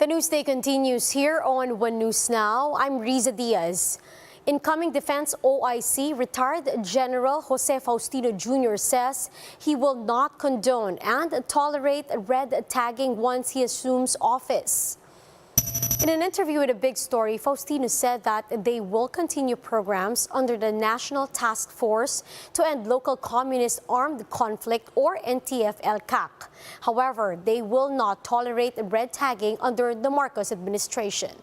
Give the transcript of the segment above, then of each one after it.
The newsday continues here on One News Now. I'm Riza Diaz. Incoming Defense OIC retired General Jose Faustino Jr. says he will not condone and tolerate red tagging once he assumes office. In an interview with A Big Story, Faustino said that they will continue programs under the National Task Force to End Local Communist Armed Conflict, or NTF-ELCAC. However, they will not tolerate red tagging under the Marcos administration.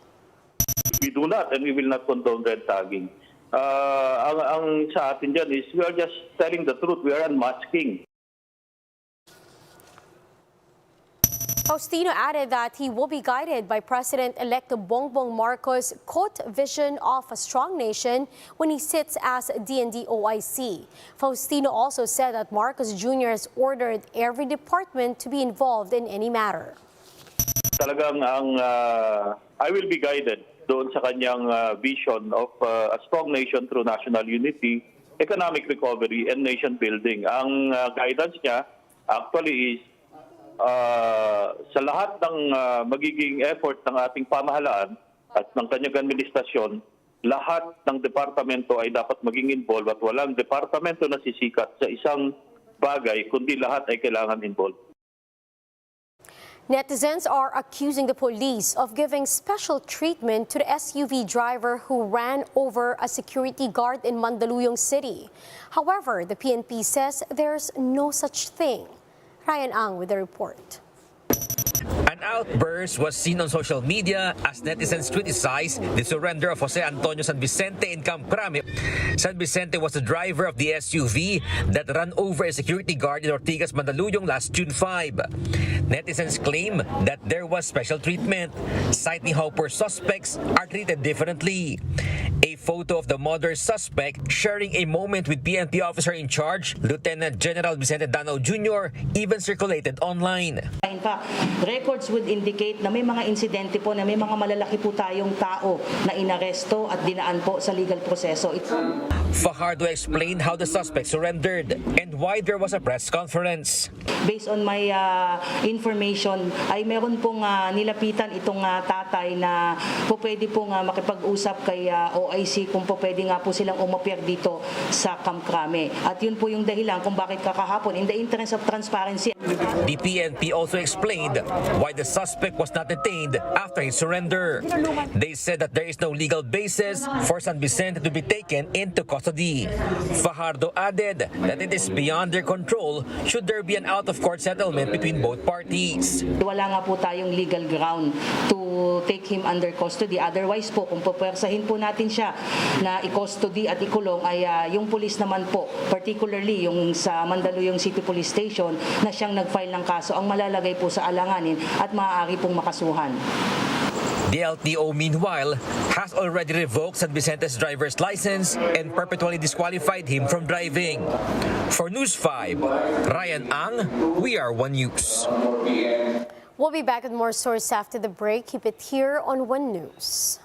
We do not and we will not condone red tagging. Ang sa atin dyan is we are just telling the truth. We are unmasking. Faustino added that he will be guided by President-elect Bongbong Marcos' quote vision of a strong nation when he sits as DND OIC. Faustino also said that Marcos Jr. has ordered every department to be involved in any matter. Talagang I will be guided doon sa kanyang vision of a strong nation through national unity, economic recovery, and nation building. Ang guidance niya actually is sa lahat ng magiging effort ng ating pamahalaan at ng kanyang administrasyon, lahat ng departamento ay dapat maging involved at walang departamento na sisikat sa isang bagay, kundi lahat ay kailangan involved. Netizens are accusing the police of giving special treatment to the SUV driver who ran over a security guard in Mandaluyong City. However, the PNP says there's no such thing. Ryan Ang with the report. An outburst was seen on social media as netizens criticized the surrender of Jose Antonio San Vicente in Camp Crame. San Vicente was the driver of the SUV that ran over a security guard in Ortigas, Mandaluyong last June 5. Netizens claim that there was special treatment, citing how poor suspects are treated differently. A photo of the mother's suspect sharing a moment with PNP officer in charge, Lieutenant General Vicente Danao Jr., even circulated online. In fact, records would indicate na may mga insidente po na may mga malalaki po tayong tao na inaresto at dinaan po sa legal proseso. Fajardo explained how the suspect surrendered and why there was a press conference. Based on my information, ay meron pong nilapitan itong tatay na po pwede pong makipag-usap kay OIC kung po pwede nga po silang umapir dito sa Camp Crame. At yun po yung dahilan kung bakit kakahapon, in the interest of transparency. The PNP also explained why the suspect was not detained after his surrender. They said that there is no legal basis for San Vicente to be taken into custody. Fajardo added that it is beyond their control should there be an out-of-court settlement between both parties. Wala nga po tayong legal ground to take him under custody. Otherwise po, kung pupwersahin po natin siya na i-custody at ikulong, ay yung police naman po, particularly yung sa Mandaluyong City Police Station na siyang nag-file ng kaso, ang malalagay po sa alanganin at maaari pong makasuhan. The LTO, meanwhile, has already revoked San Vicente's driver's license and perpetually disqualified him from driving. For News 5, Ryan Ang, We Are One News. We'll be back with more stories after the break. Keep it here on One News.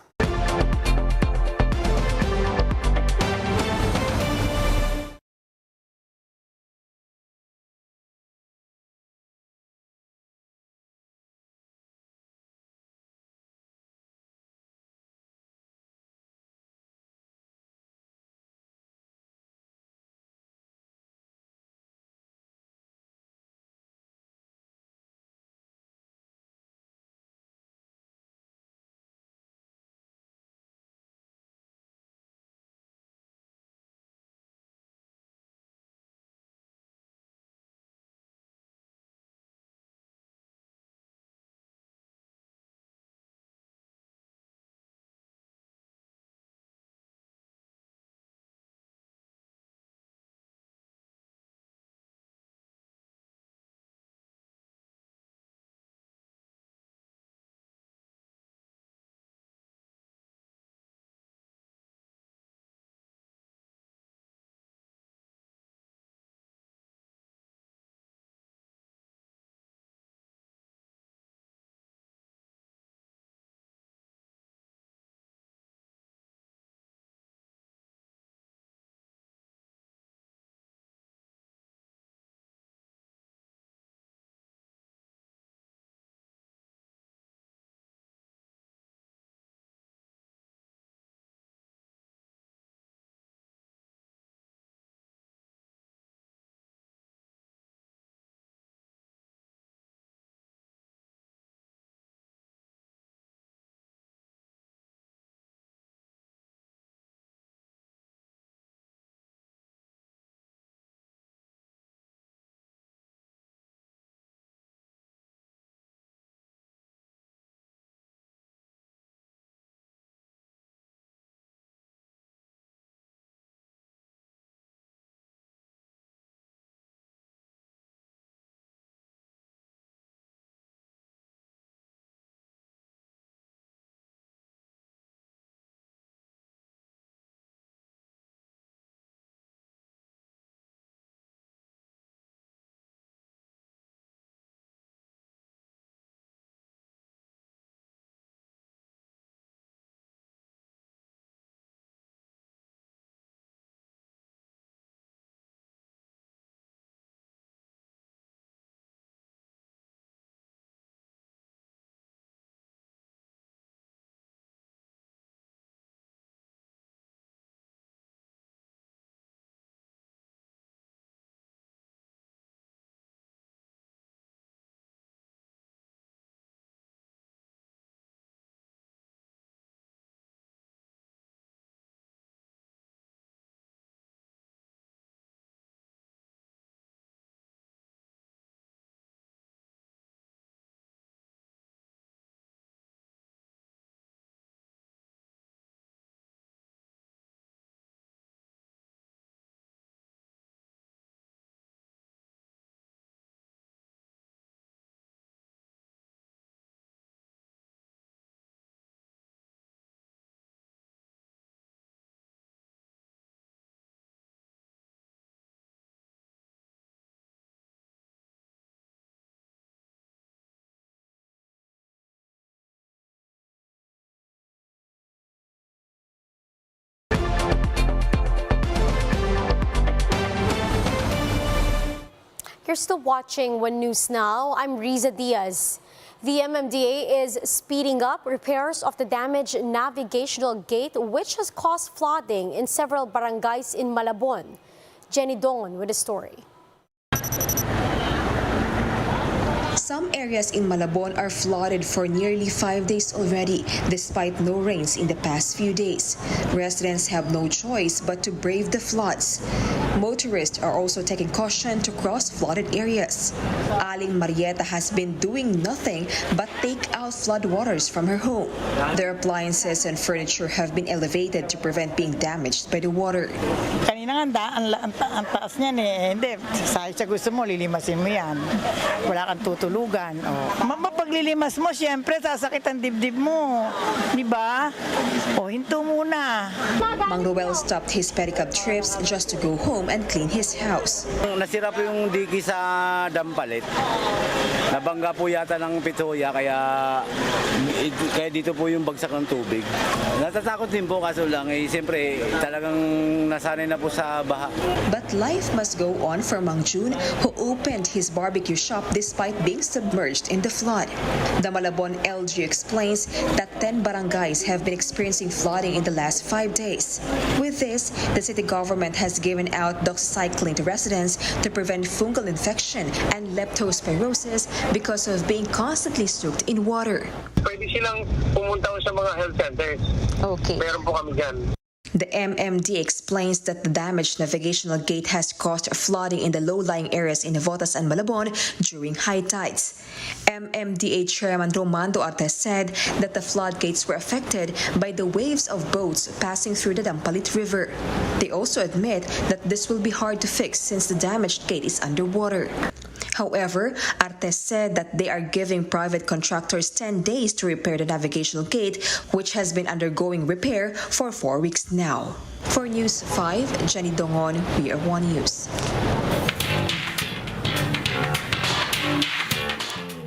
You're still watching One News Now. I'm Riza Diaz. The MMDA is speeding up repairs of the damaged navigational gate, which has caused flooding in several barangays in Malabon. Jenny Dongon with the story. Some areas in Malabon are flooded for nearly 5 days already, despite no rains in the past few days. Residents have no choice but to brave the floods. Motorists are also taking caution to cross flooded areas. Aling Marieta has been doing nothing but take out flood waters from her home. Their appliances and furniture have been elevated to prevent being damaged by the water. Kanina nga, ang taas niyan eh. Hindi, sa gusto mo, lilimasin mo yan. Wala kang tutulugan. Mapaglilimas mo, siyempre, sasakit ang dibdib mo. Di ba? Hinto muna. Mang Roel stopped his pedicab trips just to go home and clean his house. Nasira po yung diki sa Dampalit. Nabangga po yata ng Pitoya, kaya dito po yung bagsak ng tubig. Natatakot din po, kaso lang, siyempre, talagang nasanay na po sa baha. But life must go on for Mang Jun, who opened his barbecue shop despite being submerged in the flood. The Malabon LG explains that 10 barangays have been experiencing flooding in the last 5 days. With this, the city government has given out doxycycline to residents to prevent fungal infection and leptospirosis because of being constantly soaked in water. Pwede silang pumunta sa mga health centers. Okay. Meron po kami dyan. The MMD explains that the damaged navigational gate has caused flooding in the low-lying areas in Navotas and Malabon during high tides. MMDA Chairman Romando Artes said that the floodgates were affected by the waves of boats passing through the Dampalit River. They also admit that this will be hard to fix since the damaged gate is underwater. However, Artes said that they are giving private contractors 10 days to repair the navigational gate, which has been undergoing repair for 4 weeks now. For News 5, Jenny Dongon, PR1 News.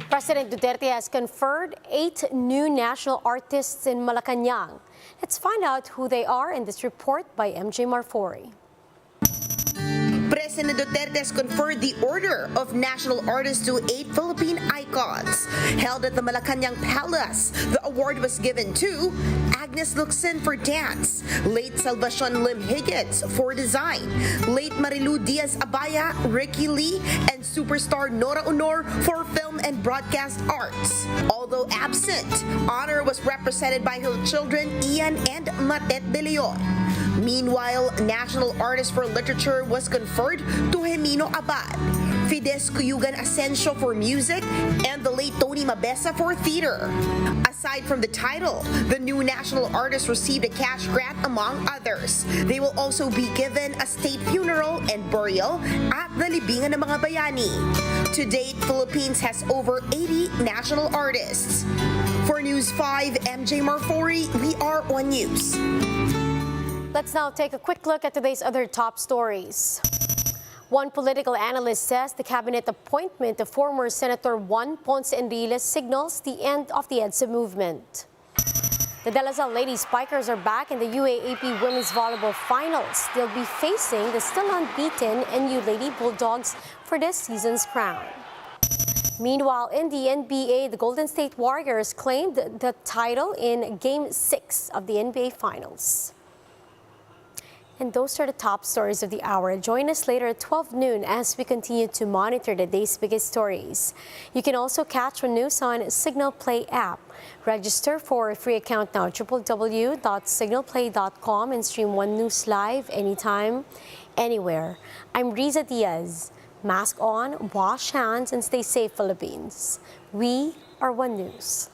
President Duterte has conferred 8 new national artists in Malacanang. Let's find out who they are in this report by MJ Marfori. President Duterte has conferred the Order of National Artists to 8 Philippine icons. Held at the Malacanang Palace, the award was given to Agnes Luxin for dance, late Salvacion Lim Higgins for design, late Marilu Diaz Abaya, Ricky Lee, and superstar Nora Honor for film and broadcast arts. Although absent, honor was represented by her children Ian and Matet de Leon. Meanwhile, National Artist for Literature was conferred to Gemino Abad, Fides Cuyugan Asensio for music, and the late Tony Mabesa for theater. Aside from the title, the new national artist received a cash grant among others. They will also be given a state funeral and burial at the Libingan ng mga Bayani. To date, Philippines has over 80 national artists. For News 5, MJ Marfori, we are on News. Let's now take a quick look at today's other top stories. One political analyst says the cabinet appointment of former Senator Juan Ponce Enrile signals the end of the EDSA movement. The De La Salle Lady Spikers are back in the UAAP Women's Volleyball Finals. They'll be facing the still unbeaten NU Lady Bulldogs for this season's crown. Meanwhile, in the NBA, the Golden State Warriors claimed the title in Game 6 of the NBA Finals. And those are the top stories of the hour. Join us later at 12 noon as we continue to monitor the day's biggest stories. You can also catch One News on Signal Play app. Register for a free account now, www.signalplay.com, and stream One News live anytime, anywhere. I'm Riza Diaz. Mask on, wash hands, and stay safe, Philippines. We are One News.